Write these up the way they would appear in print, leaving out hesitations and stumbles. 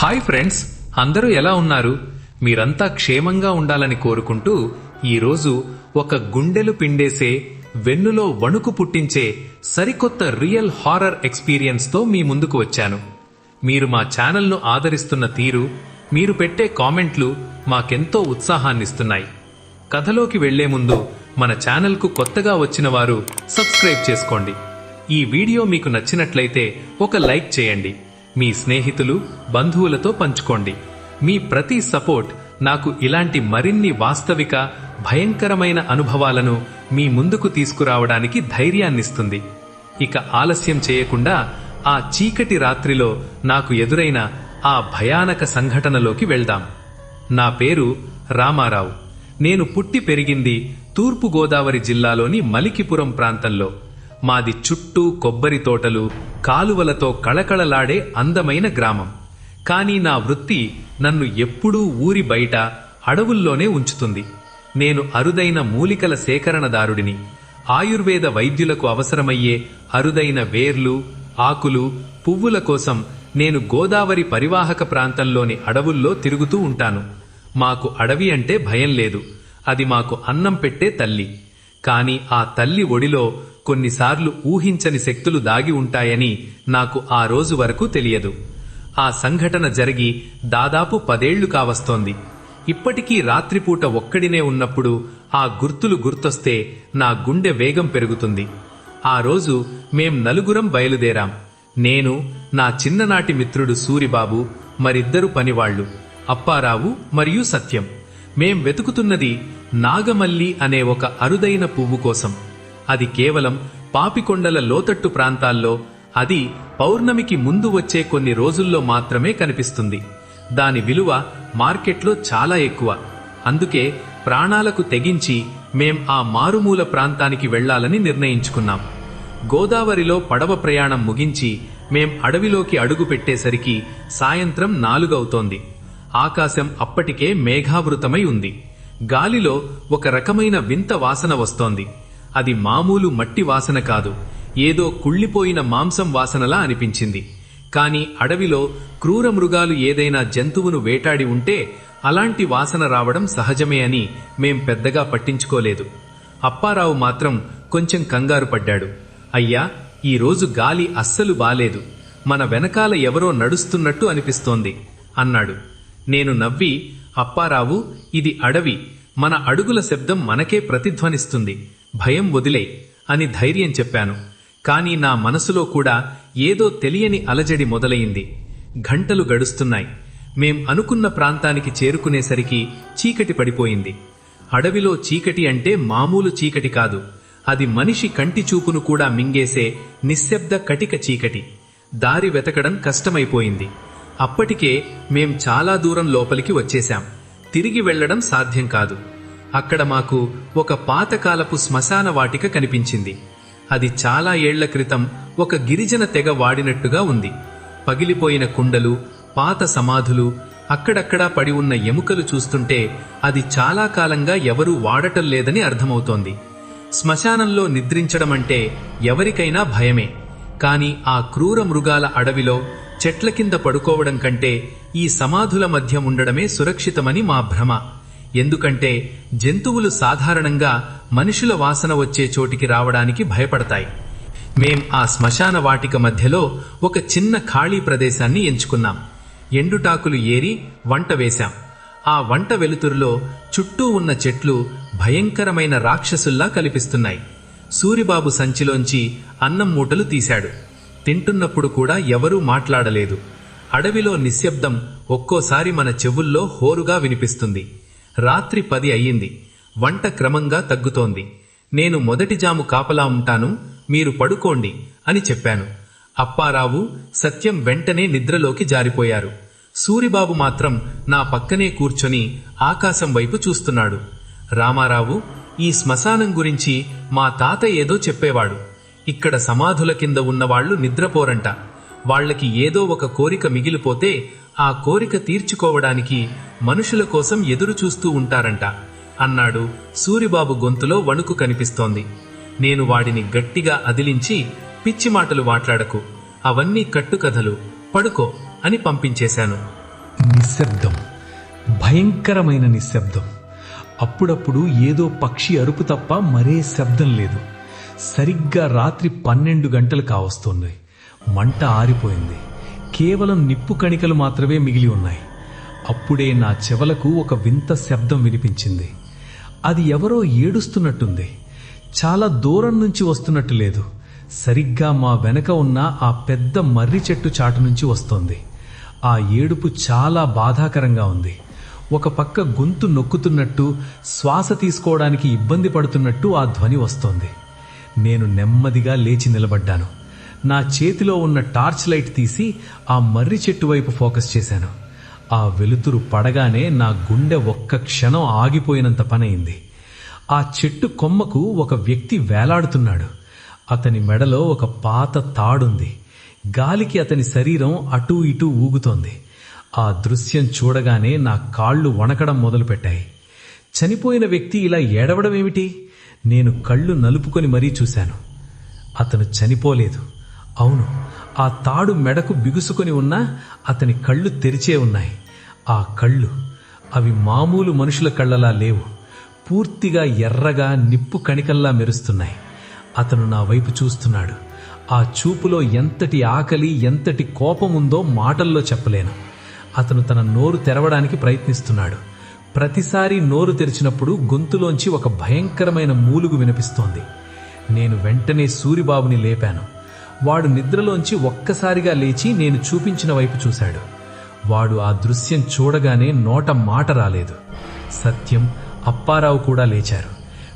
Hi friends, అందరూ ఎలా ఉన్నారు? మీరంతా క్షేమంగా ఉండాలని కోరుకుంటూ ఈరోజు ఒక గుండెలు పిండేసే, వెన్నులో వణుకు పుట్టించే సరికొత్త రియల్ హారర్ ఎక్స్పీరియన్స్ తో మీ ముందుకు వచ్చాను. మీరు మా ఛానల్ను ఆదరిస్తున్న తీరు, మీరు పెట్టే కామెంట్లు మాకెంతో ఉత్సాహాన్నిస్తున్నాయి. కథలోకి వెళ్లే ముందు మన ఛానల్కు కొత్తగా వచ్చిన వారు సబ్స్క్రైబ్ చేసుకోండి. ఈ వీడియో మీకు నచ్చినట్లయితే ఒక లైక్ చేయండి. మీ స్నేహితులు, బంధువులతో పంచుకోండి. మీ ప్రతి సపోర్ట్ నాకు ఇలాంటి మరిన్ని వాస్తవిక, భయంకరమైన అనుభవాలను మీ ముందుకు తీసుకురావడానికి ధైర్యాన్నిస్తుంది. ఇక ఆలస్యం చేయకుండా ఆ చీకటి రాత్రిలో నాకు ఎదురైన ఆ భయానక సంఘటనలోకి వెళ్దాం. నా పేరు రామారావు. నేను పుట్టి పెరిగింది తూర్పు గోదావరి జిల్లాలోని మలికిపురం ప్రాంతంలో. మాది చుట్టూ కొబ్బరి తోటలు, కాలువలతో కళకళలాడే అందమైన గ్రామం. కానీ నా వృత్తి నన్ను ఎప్పుడూ ఊరి బయట అడవుల్లోనే ఉంచుతుంది. నేను అరుదైన మూలికల సేకరణదారుడిని. ఆయుర్వేద వైద్యులకు అవసరమయ్యే అరుదైన వేర్లు, ఆకులు, పువ్వుల కోసం నేను గోదావరి పరివాహక ప్రాంతంలోని అడవుల్లో తిరుగుతూ ఉంటాను. మాకు అడవి అంటే భయం లేదు. అది మాకు అన్నం పెట్టే తల్లి. కాని ఆ తల్లి ఒడిలో కొన్నిసార్లు ఊహించని శక్తులు దాగి ఉంటాయని నాకు ఆ రోజు వరకు తెలియదు. ఆ సంఘటన జరిగి దాదాపు 10 ఏళ్లు కావస్తోంది. ఇప్పటికీ రాత్రిపూట ఒక్కడినే ఉన్నప్పుడు ఆ గుర్తులు గుర్తొస్తే నా గుండె వేగం పెరుగుతుంది. ఆ రోజు మేం నలుగురం బయలుదేరాం. నేను, నా చిన్ననాటి మిత్రుడు సూరిబాబు, మరిద్దరు పనివాళ్లు అప్పారావు మరియు సత్యం. మేం వెతుకుతున్నది నాగమల్లి అనే ఒక అరుదైన పువ్వు కోసం. అది కేవలం పాపికొండల లోతట్టు ప్రాంతాల్లో, అది పౌర్ణమికి ముందు వచ్చే కొన్ని రోజుల్లో మాత్రమే కనిపిస్తుంది. దాని విలువ మార్కెట్లో చాలా ఎక్కువ. అందుకే ప్రాణాలకు తెగించి మేం ఆ మారుమూల ప్రాంతానికి వెళ్లాలని నిర్ణయించుకున్నాం. గోదావరిలో పడవ ప్రయాణం ముగించి మేం అడవిలోకి అడుగు పెట్టేసరికి సాయంత్రం 4 అవుతోంది. ఆకాశం అప్పటికే మేఘావృతమై ఉంది. గాలిలో ఒక రకమైన వింత వాసన వస్తోంది. అది మామూలు మట్టి వాసన కాదు, ఏదో కుళ్ళిపోయిన మాంసం వాసనలా అనిపించింది. కాని అడవిలో క్రూర మృగాలు ఏదైనా జంతువును వేటాడి ఉంటే అలాంటి వాసన రావడం సహజమే అని మేం పెద్దగా పట్టించుకోలేదు. అప్పారావు మాత్రం కొంచెం కంగారు పడ్డాడు. అయ్యా, ఈరోజు గాలి అస్సలు బాలేదు. మన వెనకాల ఎవరో నడుస్తున్నట్టు అనిపిస్తోంది అన్నాడు. నేను నవ్వి, అప్పారావు, ఇది అడవి. మన అడుగుల శబ్దం మనకే ప్రతిధ్వనిస్తుంది. భయం వదిలే అని ధైర్యం చెప్పాను. కాని నా మనసులో కూడా ఏదో తెలియని అలజడి మొదలయింది. గంటలు గడుస్తున్నాయి. మేం అనుకున్న ప్రాంతానికి చేరుకునేసరికి చీకటి పడిపోయింది. అడవిలో చీకటి అంటే మామూలు చీకటి కాదు. అది మనిషి కంటి చూపును కూడా మింగేసే నిశ్శబ్ద కటిక చీకటి. దారి వెతకడం కష్టమైపోయింది. అప్పటికే మేం చాలా దూరం లోపలికి వచ్చేశాం. తిరిగి వెళ్లడం సాధ్యం కాదు. అక్కడ మాకు ఒక పాతకాలపు శ్మశాన వాటిక కనిపించింది. అది చాలా ఏళ్ల క్రితం ఒక గిరిజన తెగ వాడినట్టుగా ఉంది. పగిలిపోయిన కుండలు, పాత సమాధులు, అక్కడక్కడా పడి ఉన్న ఎముకలు చూస్తుంటే అది చాలా కాలంగా ఎవరూ వాడటం లేదని అర్థమవుతోంది. శ్మశానంలో నిద్రించడమంటే ఎవరికైనా భయమే. కాని ఆ క్రూర మృగాల అడవిలో చెట్ల కింద పడుకోవడం కంటే ఈ సమాధుల మధ్య ఉండడమే సురక్షితమని మా భ్రమ. ఎందుకంటే జంతువులు సాధారణంగా మనుషుల వాసన వచ్చే చోటికి రావడానికి భయపడతాయి. మేం ఆ శ్మశాన వాటిక మధ్యలో ఒక చిన్న ఖాళీ ప్రదేశాన్ని ఎంచుకున్నాం. ఎండుటాకులు ఏరి వంట వేశాం. ఆ వంట వెలుతురులో చుట్టూ ఉన్న చెట్లు భయంకరమైన రాక్షసుల్లా కనిపిస్తున్నాయి. సూరిబాబు సంచిలోంచి అన్నం మూటలు తీశాడు. తింటున్నప్పుడు కూడా ఎవరూ మాట్లాడలేదు. అడవిలో నిశ్శబ్దం ఒక్కోసారి మన చెవుల్లో హోరుగా వినిపిస్తుంది. రాత్రి 10 అయ్యింది. వంట క్రమంగా తగ్గుతోంది. నేను మొదటి జాము కాపలా ఉంటాను, మీరు పడుకోండి అని చెప్పాను. అప్పారావు, సత్యం వెంటనే నిద్రలోకి జారిపోయారు. సూరిబాబు మాత్రం నా పక్కనే కూర్చొని ఆకాశం వైపు చూస్తున్నాడు. రామారావు, ఈ శ్మశానం గురించి మా తాత ఏదో చెప్పేవాడు. ఇక్కడ సమాధుల కింద ఉన్నవాళ్లు నిద్రపోరంట. వాళ్లకి ఏదో ఒక కోరిక మిగిలిపోతే ఆ కోరిక తీర్చుకోవడానికి మనుషుల కోసం ఎదురు చూస్తూ ఉంటారంట అన్నాడు. సూరిబాబు గొంతులో వణుకు కనిపిస్తోంది. నేను వాడిని గట్టిగా అదిలించి, పిచ్చి మాటలు మాట్లాడకు, అవన్నీ కట్టుకథలు, పడుకో అని పంపించేశాను. నిశ్శబ్దం, భయంకరమైన నిశ్శబ్దం. అప్పుడప్పుడు ఏదో పక్షి అరుపు తప్ప మరే శబ్దం లేదు. సరిగ్గా రాత్రి 12 గంటలు కావస్తోంది. మంట ఆరిపోయింది. కేవలం నిప్పు కణికలు మాత్రమే మిగిలి ఉన్నాయి. అప్పుడే నా చెవులకు ఒక వింత శబ్దం వినిపించింది. అది ఎవరో ఏడుస్తున్నట్టుంది. చాలా దూరం నుంచి వస్తున్నట్టు లేదు. సరిగ్గా మా వెనక ఉన్న ఆ పెద్ద మర్రి చెట్టు చాటు నుంచి వస్తోంది. ఆ ఏడుపు చాలా బాధాకరంగా ఉంది. ఒక పక్క గొంతు నొక్కుతున్నట్టు, శ్వాస తీసుకోవడానికి ఇబ్బంది పడుతున్నట్టు ఆ ధ్వని వస్తోంది. నేను నెమ్మదిగా లేచి నిలబడ్డాను. నా చేతిలో ఉన్న టార్చ్ లైట్ తీసి ఆ మర్రి చెట్టు వైపు ఫోకస్ చేశాను. ఆ వెలుతురు పడగానే నా గుండె ఒక్క క్షణం ఆగిపోయినంత పనయింది. ఆ చెట్టు కొమ్మకు ఒక వ్యక్తి వేలాడుతున్నాడు. అతని మెడలో ఒక పాత తాడుంది. గాలికి అతని శరీరం అటూ ఇటూ ఊగుతోంది. ఆ దృశ్యం చూడగానే నా కాళ్ళు వణకడం మొదలుపెట్టాయి. చనిపోయిన వ్యక్తి ఇలా ఏడవడమేమిటి? నేను కళ్ళు నలుపుకొని మరీ చూశాను. అతను చనిపోలేదు. అవును, ఆ తాడు మెడకు బిగుసుకొని ఉన్నా అతని కళ్ళు తెరిచే ఉన్నాయి. ఆ కళ్ళు, అవి మామూలు మనుషుల కళ్ళలా లేవు. పూర్తిగా ఎర్రగా నిప్పు కణికల్లా మెరుస్తున్నాయి. అతను నా వైపు చూస్తున్నాడు. ఆ చూపులో ఎంతటి ఆకలి, ఎంతటి కోపముందో మాటల్లో చెప్పలేను. అతను తన నోరు తెరవడానికి ప్రయత్నిస్తున్నాడు. ప్రతిసారి నోరు తెరిచినప్పుడు గొంతులోంచి ఒక భయంకరమైన మూలుగు వినిపిస్తోంది. నేను వెంటనే సూరిబాబుని లేపాను. వాడు నిద్రలోంచి ఒక్కసారిగా లేచి నేను చూపించిన వైపు చూశాడు. వాడు ఆ దృశ్యం చూడగానే నోట మాట రాలేదు. సత్యం, అప్పారావు కూడా లేచారు.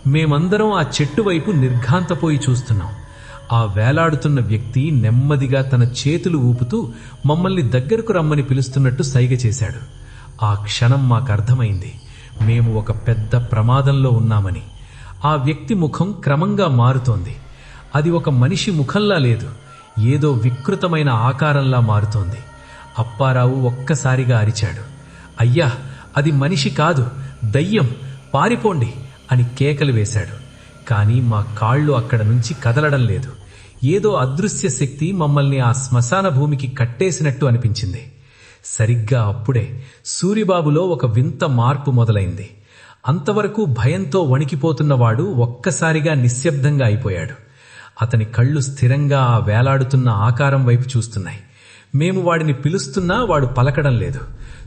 మేమందరం ఆ చెట్టు వైపు నిర్ఘాంతపోయి చూస్తున్నాం. ఆ వేలాడుతున్న వ్యక్తి నెమ్మదిగా తన చేతులు ఊపుతూ మమ్మల్ని దగ్గరకు రమ్మని పిలుస్తున్నట్టు సైగ చేశాడు. ఆ క్షణం మాకర్థమైంది, మేము ఒక పెద్ద ప్రమాదంలో ఉన్నామని. ఆ వ్యక్తి ముఖం క్రమంగా మారుతోంది. అది ఒక మనిషి ముఖంలా లేదు, ఏదో వికృతమైన ఆకారంలా మారుతోంది. అప్పారావు ఒక్కసారిగా అరిచాడు, అయ్యా, అది మనిషి కాదు, దయ్యం, పారిపోండి అని కేకలు వేశాడు. కానీ మా కాళ్ళు అక్కడ నుంచి కదలడం లేదు. ఏదో అదృశ్య శక్తి మమ్మల్ని ఆ శ్మశాన భూమికి కట్టేసినట్టు అనిపించింది. సరిగ్గా అప్పుడే సూరిబాబులో ఒక వింత మార్పు మొదలైంది. అంతవరకు భయంతో వణికిపోతున్నవాడు ఒక్కసారిగా నిశ్శబ్దంగా అయిపోయాడు. అతని కళ్ళు స్థిరంగా ఆ వేలాడుతున్న ఆకారం వైపు చూస్తున్నాయి. మేము వాడిని పిలుస్తున్నా వాడు పలకడం లేదు.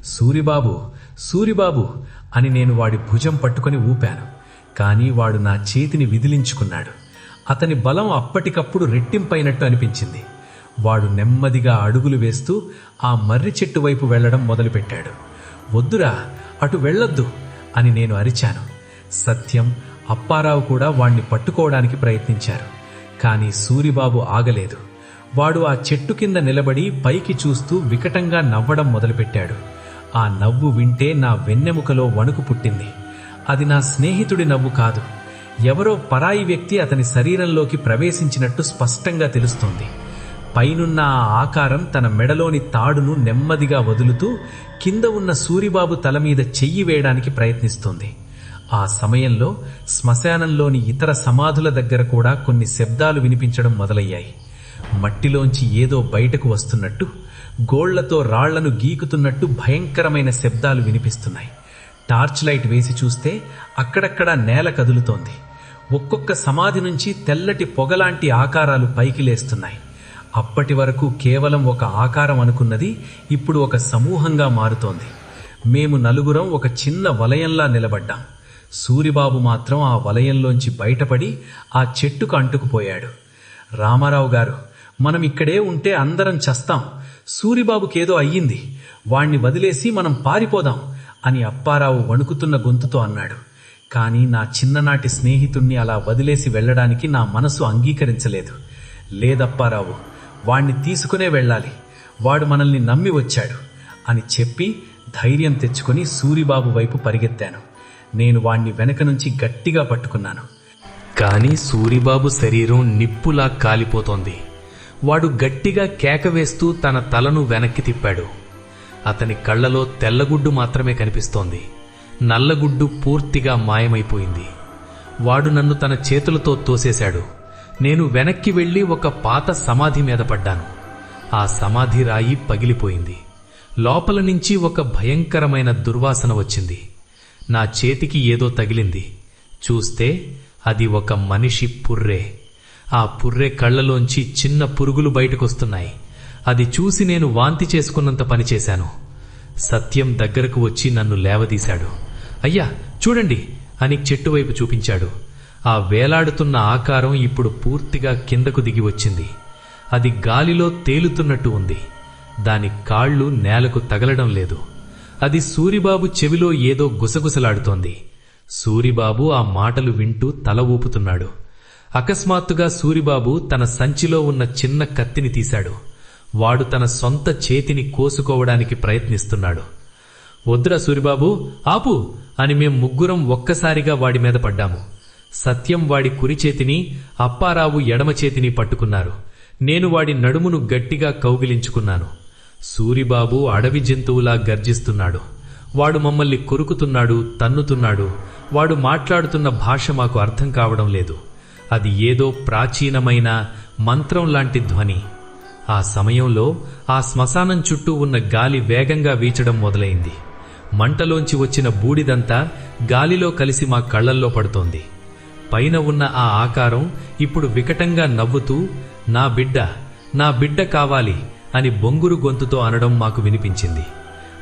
సూరిబాబు, సూరిబాబు అని నేను వాడి భుజం పట్టుకొని ఊపాను. కానీ వాడు నా చేతిని విదిలించుకున్నాడు. అతని బలం అప్పటికప్పుడు రెట్టింపైనట్టు అనిపించింది. వాడు నెమ్మదిగా అడుగులు వేస్తూ ఆ మర్రి చెట్టు వైపు వెళ్లడం మొదలుపెట్టాడు. వద్దురా, అటు వెళ్ళొద్దు అని నేను అరిచాను. సత్యం, అప్పారావు కూడా వాణ్ణి పట్టుకోవడానికి ప్రయత్నించారు. కానీ సూరిబాబు ఆగలేదు. వాడు ఆ చెట్టు కింద నిలబడి పైకి చూస్తూ వికటంగా నవ్వడం మొదలుపెట్టాడు. ఆ నవ్వు వింటే నా వెన్నెముకలో వణుకు పుట్టింది. అది నా స్నేహితుడి నవ్వు కాదు. ఎవరో పరాయి వ్యక్తి అతని శరీరంలోకి ప్రవేశించినట్టు స్పష్టంగా తెలుస్తోంది. పైనున్న ఆ ఆకారం తన మెడలోని తాడును నెమ్మదిగా వదులుతూ కింద ఉన్న సూరిబాబు తల మీద చెయ్యి వేయడానికి ప్రయత్నిస్తోంది. ఆ సమయంలో శ్మశానంలోని ఇతర సమాధుల దగ్గర కూడా కొన్ని శబ్దాలు వినిపించడం మొదలయ్యాయి. మట్టిలోంచి ఏదో బయటకు వస్తున్నట్టు, గోళ్లతో రాళ్లను గీకుతున్నట్టు భయంకరమైన శబ్దాలు వినిపిస్తున్నాయి. టార్చ్ లైట్ వేసి చూస్తే అక్కడక్కడా నేల కదులుతోంది. ఒక్కొక్క సమాధి నుంచి తెల్లటి పొగలాంటి ఆకారాలు పైకి లేస్తున్నాయి. అప్పటి వరకు కేవలం ఒక ఆకారం అనుకున్నది ఇప్పుడు ఒక సమూహంగా మారుతోంది. మేము నలుగురం ఒక చిన్న వలయంలా నిలబడ్డాం. సూరిబాబు మాత్రం ఆ వలయంలోంచి బయటపడి ఆ చెట్టుకు అంటుకుపోయాడు. రామారావు గారు, మనం ఇక్కడే ఉంటే అందరం చస్తాం. సూరిబాబుకేదో అయ్యింది, వాణ్ణి వదిలేసి మనం పారిపోదాం అని అప్పారావు వణుకుతున్న గొంతుతో అన్నాడు. కానీ నా చిన్ననాటి స్నేహితుణ్ణి అలా వదిలేసి వెళ్లడానికి నా మనసు అంగీకరించలేదు. లేదప్పారావు, వాణ్ణి తీసుకునే వెళ్ళాలి, వాడు మనల్ని నమ్మి వచ్చాడు అని చెప్పి ధైర్యం తెచ్చుకొని సూరిబాబు వైపు పరిగెత్తాను. నేను వాణ్ణి వెనక నుంచి గట్టిగా పట్టుకున్నాను. కానీ సూరిబాబు శరీరం నిప్పులా కాలిపోతోంది. వాడు గట్టిగా కేక వేస్తూ తన తలను వెనక్కి తిప్పాడు. అతని కళ్లలో తెల్లగుడ్డు మాత్రమే కనిపిస్తోంది. నల్లగుడ్డు పూర్తిగా మాయమైపోయింది. వాడు నన్ను తన చేతులతో తోసేశాడు. నేను వెనక్కి వెళ్లి ఒక పాత సమాధి మీద పడ్డాను. ఆ సమాధి రాయి పగిలిపోయింది. లోపల నుంచి ఒక భయంకరమైన దుర్వాసన వచ్చింది. నా చేతికి ఏదో తగిలింది. చూస్తే అది ఒక మనిషి పుర్రె. ఆ పుర్రె కళ్ళలోంచి చిన్న పురుగులు బయటకొస్తున్నాయి. అది చూసి నేను వాంతి చేసుకున్నంత పనిచేశాను. సత్యం దగ్గరకు వచ్చి నన్ను లేవదీశాడు. అయ్యా చూడండి అని చెట్టు వైపు చూపించాడు. ఆ వేలాడుతున్న ఆకారం ఇప్పుడు పూర్తిగా కిందకు దిగి వచ్చింది. అది గాలిలో తేలుతున్నట్టు ఉంది. దాని కాళ్ళు నేలకు తగలడం లేదు. అది సూరిబాబు చెవిలో ఏదో గుసగుసలాడుతోంది. సూరిబాబు ఆ మాటలు వింటూ తల ఊపుతున్నాడు. అకస్మాత్తుగా సూరిబాబు తన సంచిలో ఉన్న చిన్న కత్తిని తీశాడు. వాడు తన సొంత చేతిని కోసుకోవడానికి ప్రయత్నిస్తున్నాడు. వద్దురా సూరిబాబు, ఆపు అని మేం ముగ్గురం ఒక్కసారిగా వాడి మీద పడ్డాము. సత్యం వాడి కుడి చేతిని, అప్పారావు ఎడమ చేతిని పట్టుకున్నారు. నేను వాడి నడుమును గట్టిగా కౌగిలించుకున్నాను. సూరిబాబు అడవి జంతువులా గర్జిస్తున్నాడు. వాడు మమ్మల్ని కొరుకుతున్నాడు, తన్నుతున్నాడు. వాడు మాట్లాడుతున్న భాష మాకు అర్థం కావడం లేదు. అది ఏదో ప్రాచీనమైన మంత్రం లాంటి ధ్వని. ఆ సమయంలో ఆ శ్మశానం చుట్టూ ఉన్న గాలి వేగంగా వీచడం మొదలైంది. మంటలోంచి వచ్చిన బూడిదంతా గాలిలో కలిసి మా కళ్లల్లో పడుతోంది. పైన ఉన్న ఆ ఆకారం ఇప్పుడు వికటంగా నవ్వుతూ నా బిడ్డ కావాలి అని బొంగురు గొంతుతో అనడం మాకు వినిపించింది.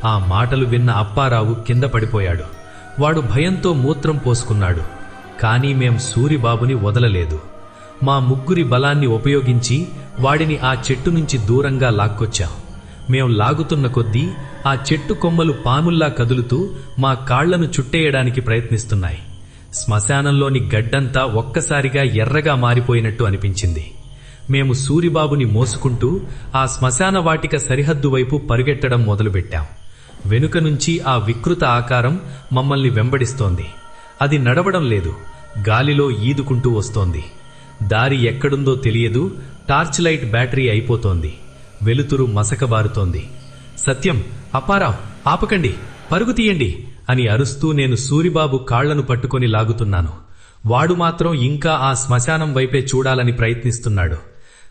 ఆ మాటలు విన్న అప్పారావు కింద పడిపోయాడు. వాడు భయంతో మూత్రం పోసుకున్నాడు. కానీ మేం సూరిబాబుని వదలలేదు. మా ముగ్గురి బలాన్ని ఉపయోగించి వాడిని ఆ చెట్టు నుంచి దూరంగా లాక్కొచ్చాం. మేం లాగుతున్న కొద్దీ ఆ చెట్టు కొమ్మలు పాముల్లా కదులుతూ మా కాళ్లను చుట్టేయడానికి ప్రయత్నిస్తున్నాయి. శ్మశానంలోని గడ్డంతా ఒక్కసారిగా ఎర్రగా మారిపోయినట్టు అనిపించింది. మేము సూరిబాబుని మోసుకుంటూ ఆ శ్మశాన వాటిక సరిహద్దు వైపు పరుగెట్టడం మొదలుపెట్టాం. వెనుక నుంచి ఆ వికృత ఆకారం మమ్మల్ని వెంబడిస్తోంది. అది నడవడం లేదు, గాలిలో ఈదుకుంటూ వస్తోంది. దారి ఎక్కడుందో తెలియదు. టార్చ్ లైట్ బ్యాటరీ అయిపోతోంది. వెలుతురు మసకబారుతోంది. సత్యం, అప్పారావు, ఆపకండి, పరుగు తీయండి అని అరుస్తూ నేను సూరిబాబు కాళ్లను పట్టుకొని లాగుతున్నాను. వాడు మాత్రం ఇంకా ఆ శ్మశానం వైపే చూడాలని ప్రయత్నిస్తున్నాడు.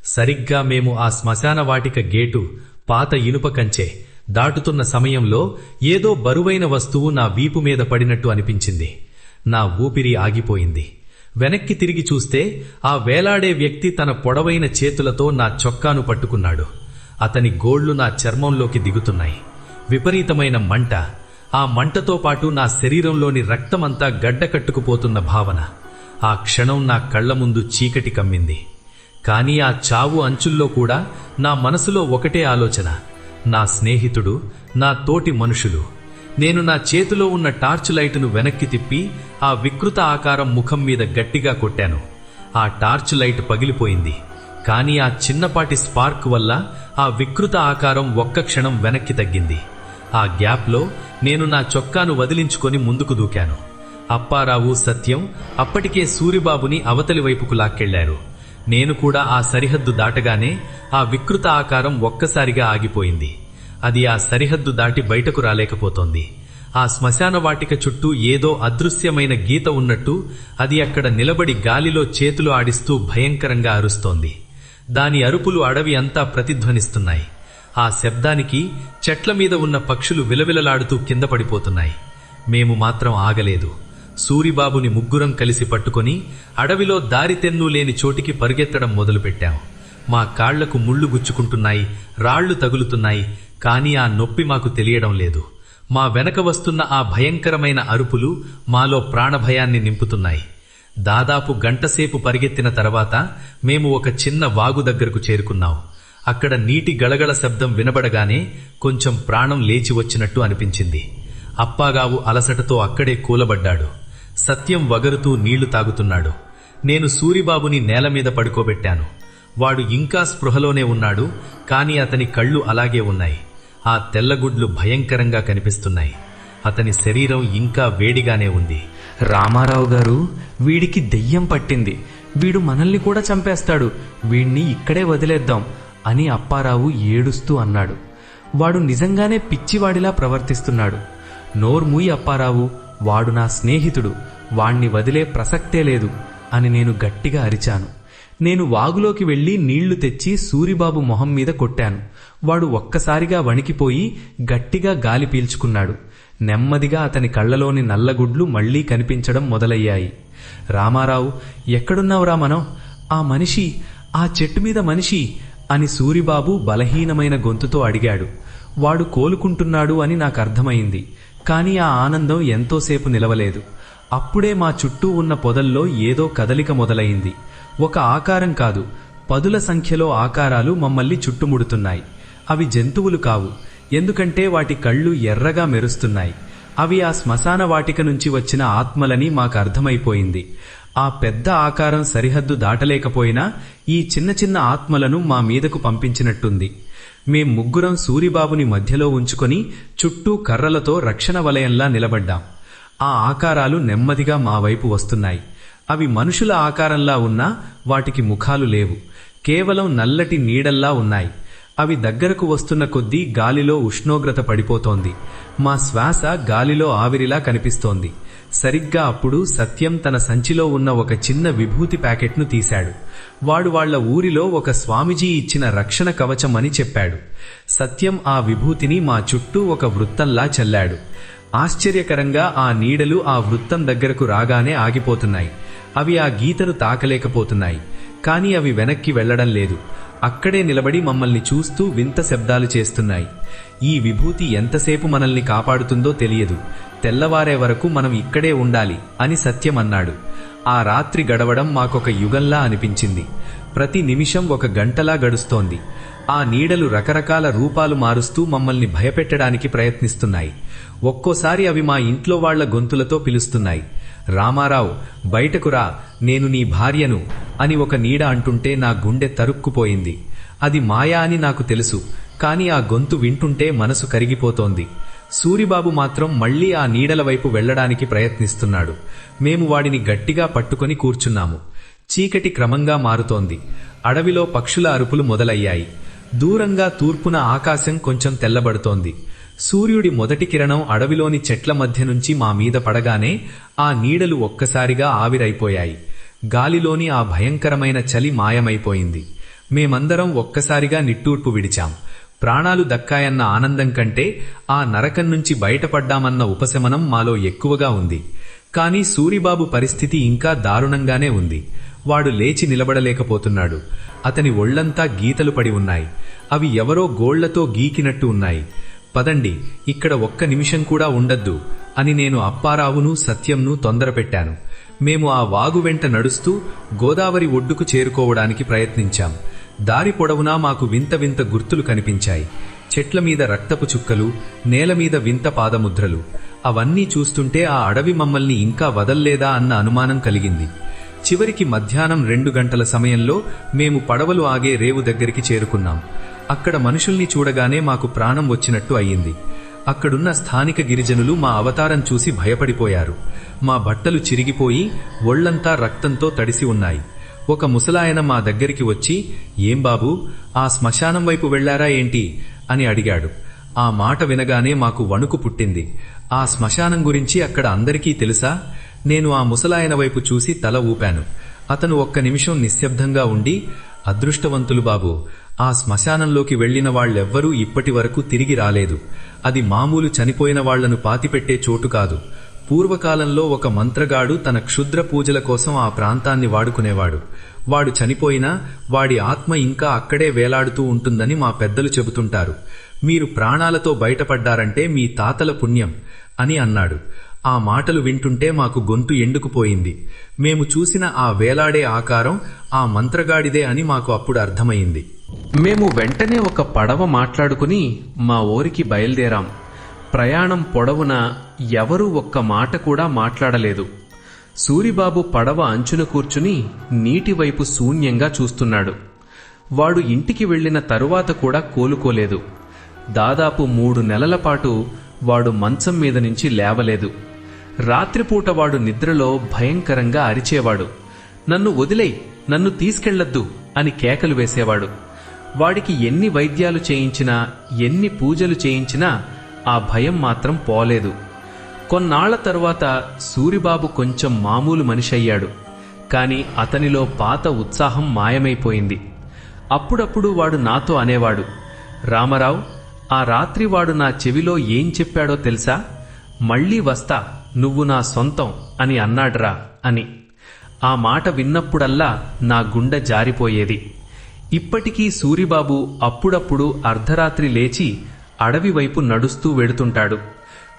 సరిగ్గా మేము ఆ శ్మశాన వాటిక గేటు, పాత ఇనుప కంచె దాటుతున్న సమయంలో ఏదో బరువైన వస్తువు నా వీపు మీద పడినట్టు అనిపించింది. నా ఊపిరి ఆగిపోయింది. వెనక్కి తిరిగి చూస్తే ఆ వేలాడే వ్యక్తి తన పొడవైన చేతులతో నా చొక్కాను పట్టుకున్నాడు. అతని గోళ్లు నా చర్మంలోకి దిగుతున్నాయి. విపరీతమైన మంట. ఆ మంటతో పాటు నా శరీరంలోని రక్తమంతా గడ్డకట్టుకుపోతున్న భావన. ఆ క్షణం నా కళ్ల ముందు చీకటి కమ్మింది. కానీ ఆ చావు అంచుల్లో కూడా నా మనసులో ఒకటే ఆలోచన: నా స్నేహితుడు, నా తోటి మనుషులు. నేను నా చేతిలో ఉన్న టార్చ్ లైటును వెనక్కి తిప్పి ఆ వికృత ఆకారం ముఖం మీద గట్టిగా కొట్టాను. ఆ టార్చ్ లైట్ పగిలిపోయింది. కానీ ఆ చిన్నపాటి స్పార్క్ వల్ల ఆ వికృత ఆకారం ఒక్క క్షణం వెనక్కి తగ్గింది. ఆ గ్యాప్లో నేను నా చొక్కాను వదిలించుకొని ముందుకు దూకాను. అప్పారావు, సత్యం అప్పటికే సూరిబాబుని అవతలి వైపుకు లాక్కెళ్లారు. నేను కూడా ఆ సరిహద్దు దాటగానే ఆ వికృత ఆకారం ఒక్కసారిగా ఆగిపోయింది. అది ఆ సరిహద్దు దాటి బయటకు రాలేకపోతోంది. ఆ శ్మశాన వాటిక చుట్టూ ఏదో అదృశ్యమైన గీత ఉన్నట్టు అది అక్కడ నిలబడి గాలిలో చేతులు ఆడిస్తూ భయంకరంగా అరుస్తోంది. దాని అరుపులు అడవి అంతా ప్రతిధ్వనిస్తున్నాయి. ఆ శబ్దానికి చెట్ల మీద ఉన్న పక్షులు విలవిలలాడుతూ కింద పడిపోతున్నాయి. మేము మాత్రం ఆగలేదు. సూరిబాబుని ముగ్గురం కలిసి పట్టుకొని అడవిలో దారితెన్ను లేని చోటికి పరుగెత్తడం మొదలుపెట్టాం. మా కాళ్లకు ముళ్లు గుచ్చుకుంటున్నాయి, రాళ్లు తగులుతున్నాయి. కానీ ఆ నొప్పి మాకు తెలియడం లేదు. మా వెనక వస్తున్న ఆ భయంకరమైన అరుపులు మాలో ప్రాణభయాన్ని నింపుతున్నాయి. దాదాపు గంటసేపు పరిగెత్తిన తర్వాత మేము ఒక చిన్న వాగు దగ్గరకు చేరుకున్నాం. అక్కడ నీటి గళగళ శబ్దం వినబడగానే కొంచెం ప్రాణం లేచి వచ్చినట్టు అనిపించింది. అప్పాగావు అలసటతో అక్కడే కూలబడ్డాడు. సత్యం వగరుతూ నీళ్లు తాగుతున్నాడు. నేను సూరిబాబుని నేల మీద పడుకోబెట్టాను. వాడు ఇంకా స్పృహలోనే ఉన్నాడు. కానీ అతని కళ్ళు అలాగే ఉన్నాయి. ఆ తెల్లగుడ్లు భయంకరంగా కనిపిస్తున్నాయి. అతని శరీరం ఇంకా వేడిగానే ఉంది. రామారావు గారు, వీడికి దెయ్యం పట్టింది. వీడు మనల్ని కూడా చంపేస్తాడు. వీణ్ణి ఇక్కడే వదిలేద్దాం అని అప్పారావు ఏడుస్తూ అన్నాడు. వాడు నిజంగానే పిచ్చివాడిలా ప్రవర్తిస్తున్నాడు. నోర్మూయి అప్పారావు, వాడు నా స్నేహితుడు. వాణ్ణి వదిలే ప్రసక్తే లేదు అని నేను గట్టిగా అరిచాను. నేను వాగులోకి వెళ్లి నీళ్లు తెచ్చి సూరిబాబు మొహం మీద కొట్టాను. వాడు ఒక్కసారిగా వణికిపోయి గట్టిగా గాలి పీల్చుకున్నాడు. నెమ్మదిగా అతని కళ్లలోని నల్లగుడ్లు మళ్లీ కనిపించడం మొదలయ్యాయి. రామారావు, ఎక్కడున్నావురా మనం? ఆ మనిషి, ఆ చెట్టు మీద మనిషి అని సూరిబాబు బలహీనమైన గొంతుతో అడిగాడు. వాడు కోలుకుంటున్నాడు అని నాకు అర్థమైంది. కాని ఆ ఆనందం ఎంతోసేపు నిలవలేదు. అప్పుడే మా చుట్టూ ఉన్న పొదల్లో ఏదో కదలిక మొదలైంది. ఒక ఆకారం కాదు, పదుల సంఖ్యలో ఆకారాలు మమ్మల్ని చుట్టుముడుతున్నాయి. అవి జంతువులు కావు, ఎందుకంటే వాటి కళ్ళు ఎర్రగా మెరుస్తున్నాయి. అవి ఆ శ్మశాన వాటిక నుంచి వచ్చిన ఆత్మలని మాకు అర్థమైపోయింది. ఆ పెద్ద ఆకారం సరిహద్దు దాటలేకపోయినా ఈ చిన్న చిన్న ఆత్మలను మా మీదకు పంపించినట్టుంది. మేం ముగ్గురం సూరిబాబుని మధ్యలో ఉంచుకొని చుట్టూ కర్రలతో రక్షణ వలయంలా నిలబడ్డాం. ఆ ఆకారాలు నెమ్మదిగా మా వైపు వస్తున్నాయి. అవి మనుషుల ఆకారంలా ఉన్నా వాటికి ముఖాలు లేవు, కేవలం నల్లటి నీడల్లా ఉన్నాయి. అవి దగ్గరకు వస్తున్న కొద్దీ గాలిలో ఉష్ణోగ్రత పడిపోతోంది. మా శ్వాస గాలిలో ఆవిరిలా కనిపిస్తోంది. సరిగ్గా అప్పుడు సత్యం తన సంచిలో ఉన్న ఒక చిన్న విభూతి ప్యాకెట్ను తీశాడు. వాడు వాళ్ల ఊరిలో ఒక స్వామీజీ ఇచ్చిన రక్షణ కవచం అని చెప్పాడు. సత్యం ఆ విభూతిని మా చుట్టూ ఒక వృత్తంలా చల్లాడు. ఆశ్చర్యకరంగా ఆ నీడలు ఆ వృత్తం దగ్గరకు రాగానే ఆగిపోతున్నాయి. అవి ఆ గీతను తాకలేకపోతున్నాయి. కాని అవి వెనక్కి వెళ్లడం లేదు. అక్కడే నిలబడి మమ్మల్ని చూస్తూ వింత శబ్దాలు చేస్తున్నాయి. ఈ విభూతి ఎంతసేపు మనల్ని కాపాడుతుందో తెలియదు. తెల్లవారే వరకు మనం ఇక్కడే ఉండాలి అని సత్యం అన్నాడు. ఆ రాత్రి గడవడం మాకొక యుగంలా అనిపించింది. ప్రతి నిమిషం ఒక గంటలా గడుస్తోంది. ఆ నీడలు రకరకాల రూపాలు మారుస్తూ మమ్మల్ని భయపెట్టడానికి ప్రయత్నిస్తున్నాయి. ఒక్కోసారి అవి మా ఇంట్లో వాళ్ల గొంతులతో పిలుస్తున్నాయి. రామారావు, బయటకు రా, నేను నీ భార్యను అని ఒక నీడ అంటుంటే నా గుండె తరుక్కుపోయింది. అది మాయా అని నాకు తెలుసు, కాని ఆ గొంతు వింటుంటే మనసు కరిగిపోతోంది. సూరిబాబు మాత్రం మళ్లీ ఆ నీడల వైపు వెళ్లడానికి ప్రయత్నిస్తున్నాడు. మేము వాడిని గట్టిగా పట్టుకొని కూర్చున్నాము. చీకటి క్రమంగా మారుతోంది. అడవిలో పక్షుల అరుపులు మొదలయ్యాయి. దూరంగా తూర్పున ఆకాశం కొంచెం తెల్లబడుతోంది. సూర్యుడి మొదటి కిరణం అడవిలోని చెట్ల మధ్య నుంచి మా మీద పడగానే ఆ నీడలు ఒక్కసారిగా ఆవిరైపోయాయి. గాలిలోని ఆ భయంకరమైన చలి మాయమైపోయింది. మేమందరం ఒక్కసారిగా నిట్టూర్పు విడిచాం. ప్రాణాలు దక్కాయన్న ఆనందం కంటే ఆ నరకం నుంచి బయటపడ్డామన్న ఉపశమనం మాలో ఎక్కువగా ఉంది. కాని సూరిబాబు పరిస్థితి ఇంకా దారుణంగానే ఉంది. వాడు లేచి నిలబడలేకపోతున్నాడు. అతని ఒళ్లంతా గీతలు పడి ఉన్నాయి. అవి ఎవరో గోళ్లతో గీకినట్టు ఉన్నాయి. పదండి, ఇక్కడ ఒక్క నిమిషం కూడా ఉండద్దు అని నేను అప్పారావును సత్యంను తొందరపెట్టాను. మేము ఆ వాగు వెంట నడుస్తూ గోదావరి ఒడ్డుకు చేరుకోవడానికి ప్రయత్నించాం. దారి పొడవునా మాకు వింత వింత గుర్తులు కనిపించాయి. చెట్ల మీద రక్తపు చుక్కలు, నేల మీద వింత పాదముద్రలు. అవన్నీ చూస్తుంటే ఆ అడవి మమ్మల్ని ఇంకా వదల్లేదా అన్న అనుమానం కలిగింది. చివరికి మధ్యాహ్నం 2 గంటల సమయంలో మేము పడవలు ఆగే రేవు దగ్గరికి చేరుకున్నాం. అక్కడ మనుషుల్ని చూడగానే మాకు ప్రాణం వచ్చినట్టు అయ్యింది. అక్కడున్న స్థానిక గిరిజనులు మా అవతారం చూసి భయపడిపోయారు. మా బట్టలు చిరిగిపోయి ఒళ్లంతా రక్తంతో తడిసి ఉన్నాయి. ఒక ముసలాయన మా దగ్గరికి వచ్చి, ఏం బాబూ, ఆ శ్మశానం వైపు వెళ్లారా ఏంటి అని అడిగాడు. ఆ మాట వినగానే మాకు వణుకు పుట్టింది. ఆ శ్మశానం గురించి అక్కడ అందరికీ తెలుసా? నేను ఆ ముసలాయన వైపు చూసి తల ఊపాను. అతను ఒక్క నిమిషం నిశ్శబ్దంగా ఉండి, అదృష్టవంతులు బాబూ, ఆ శ్మశానంలోకి వెళ్లిన వాళ్లెవ్వరూ ఇప్పటి వరకు తిరిగి రాలేదు. అది మామూలు చనిపోయిన వాళ్లను పాతిపెట్టే చోటు కాదు. పూర్వకాలంలో ఒక మంత్రగాడు తన క్షుద్ర పూజల కోసం ఆ ప్రాంతాన్ని వాడుకునేవాడు. వాడు చనిపోయినా వాడి ఆత్మ ఇంకా అక్కడే వేలాడుతూ ఉంటుందని మా పెద్దలు చెబుతుంటారు. మీరు ప్రాణాలతో బయటపడ్డారంటే మీ తాతల పుణ్యం అని అన్నాడు. ఆ మాటలు వింటుంటే మాకు గొంతు ఎండుకుపోయింది. మేము చూసిన ఆ వేలాడే ఆకారం ఆ మంత్రగాడిదే అని మాకు అప్పుడు అర్థమైంది. మేము వెంటనే ఒక పడవ మాట్లాడుకుని మా ఊరికి బయలుదేరాం. ప్రయాణం పొడవునా ఎవరూ ఒక్క మాట కూడా మాట్లాడలేదు. సూరిబాబు పడవ అంచున కూర్చుని నీటివైపు శూన్యంగా చూస్తున్నాడు. వాడు ఇంటికి వెళ్లిన తరువాత కూడా కోలుకోలేదు. దాదాపు 3 నెలల పాటు వాడు మంచం మీద నుంచి లేవలేదు. రాత్రిపూట వాడు నిద్రలో భయంకరంగా అరిచేవాడు. నన్ను వదిలేయ్, నన్ను తీసుకెళ్లొద్దు అని కేకలు వేసేవాడు. వాడికి ఎన్ని వైద్యాలు చేయించినా, ఎన్ని పూజలు చేయించినా ఆ భయం మాత్రం పోలేదు. కొన్నాళ్ల తరువాత సూరిబాబు కొంచెం మామూలు మనిషి అయ్యాడు. కాని అతనిలో పాత ఉత్సాహం మాయమైపోయింది. అప్పుడప్పుడు వాడు నాతో అనేవాడు, రామారావు, ఆ రాత్రి వాడు నా చెవిలో ఏం చెప్పాడో తెలుసా? మళ్ళీ వస్తా, నువ్వు నా సొంతం అని అన్నాడ్రా అని. ఆ మాట విన్నప్పుడల్లా నా గుండె జారిపోయేది. ఇప్పటికీ సూరిబాబు అప్పుడప్పుడు అర్ధరాత్రి లేచి అడవి వైపు నడుస్తూ వెడుతుంటాడు.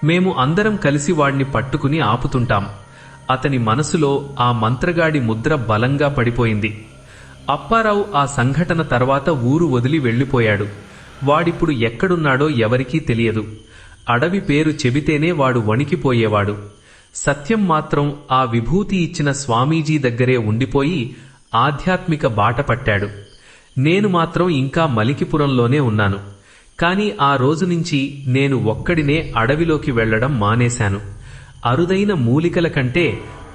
మేము అందరం కలిసి వాణ్ణి పట్టుకుని ఆపుతుంటాం. అతని మనసులో ఆ మంత్రగాడి ముద్ర బలంగా పడిపోయింది. అప్పారావు ఆ సంఘటన తర్వాత ఊరు వదిలి వెళ్లిపోయాడు. వాడిప్పుడు ఎక్కడున్నాడో ఎవరికీ తెలియదు. అడవి పేరు చెబితేనే వాడు వణికిపోయేవాడు. సత్యం మాత్రం ఆ విభూతి ఇచ్చిన స్వామీజీ దగ్గరే ఉండిపోయి ఆధ్యాత్మిక బాట పట్టాడు. నేను మాత్రం ఇంకా మలికిపురంలోనే ఉన్నాను. కాని ఆ రోజు నుంచి నేను ఒక్కడినే అడవిలోకి వెళ్లడం మానేశాను. అరుదైన మూలికల కంటే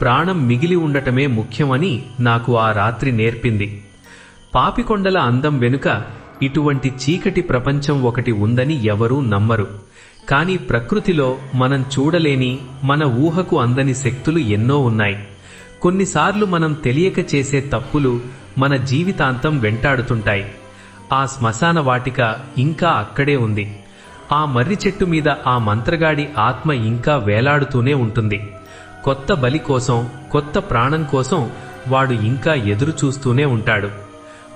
ప్రాణం మిగిలి ఉండటమే ముఖ్యమని నాకు ఆ రాత్రి నేర్పింది. పాపికొండల అందం వెనుక ఇటువంటి చీకటి ప్రపంచం ఒకటి ఉందని ఎవరూ నమ్మరు. కాని ప్రకృతిలో మనం చూడలేని, మన ఊహకు అందని శక్తులు ఎన్నో ఉన్నాయి. కొన్నిసార్లు మనం తెలియక చేసే తప్పులు మన జీవితాంతం వెంటాడుతుంటాయి. ఆ శ్మశాన వాటిక ఇంకా అక్కడే ఉంది. ఆ మర్రి చెట్టు మీద ఆ మంత్రగాడి ఆత్మ ఇంకా వేలాడుతూనే ఉంటుంది. కొత్త బలి కోసం, కొత్త ప్రాణం కోసం వాడు ఇంకా ఎదురు చూస్తూనే ఉంటాడు.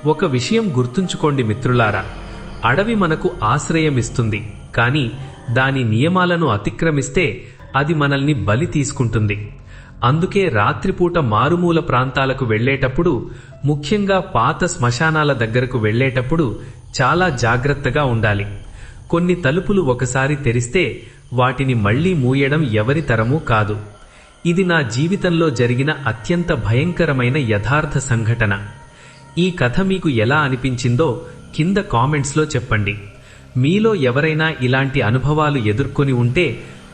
ఒక విషయం గుర్తుంచుకోండి మిత్రులారా, అడవి మనకు ఆశ్రయమిస్తుంది, కాని దాని నియమాలను అతిక్రమిస్తే అది మనల్ని బలి తీసుకుంటుంది. అందుకే రాత్రిపూట మారుమూల ప్రాంతాలకు వెళ్లేటప్పుడు, ముఖ్యంగా పాత శ్మశానాల దగ్గరకు వెళ్లేటప్పుడు చాలా జాగ్రత్తగా ఉండాలి. కొన్ని తలుపులు ఒకసారి తెరిస్తే వాటిని మళ్లీ మూయడం ఎవరి తరమూ కాదు. ఇది నా జీవితంలో జరిగిన అత్యంత భయంకరమైన యథార్థ సంఘటన. ఈ కథ మీకు ఎలా అనిపించిందో కింద కామెంట్స్లో చెప్పండి. మీలో ఎవరైనా ఇలాంటి అనుభవాలు ఎదుర్కొని ఉంటే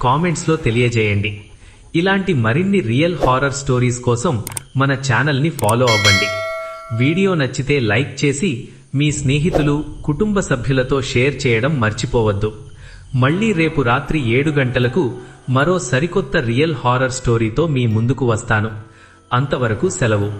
కామెంట్స్లో తెలియజేయండి. ఇలాంటి మరిన్ని రియల్ హారర్ స్టోరీస్ కోసం మన ఛానల్ని ఫాలో అవ్వండి. వీడియో నచ్చితే లైక్ చేసి మీ స్నేహితులు, కుటుంబ సభ్యులతో షేర్ చేయడం మర్చిపోవద్దు. మళ్ళీ రేపు రాత్రి 7 గంటలకు మరో సరికొత్త రియల్ హారర్ స్టోరీతో మీ ముందుకు వస్తాను. అంతవరకు సెలవు.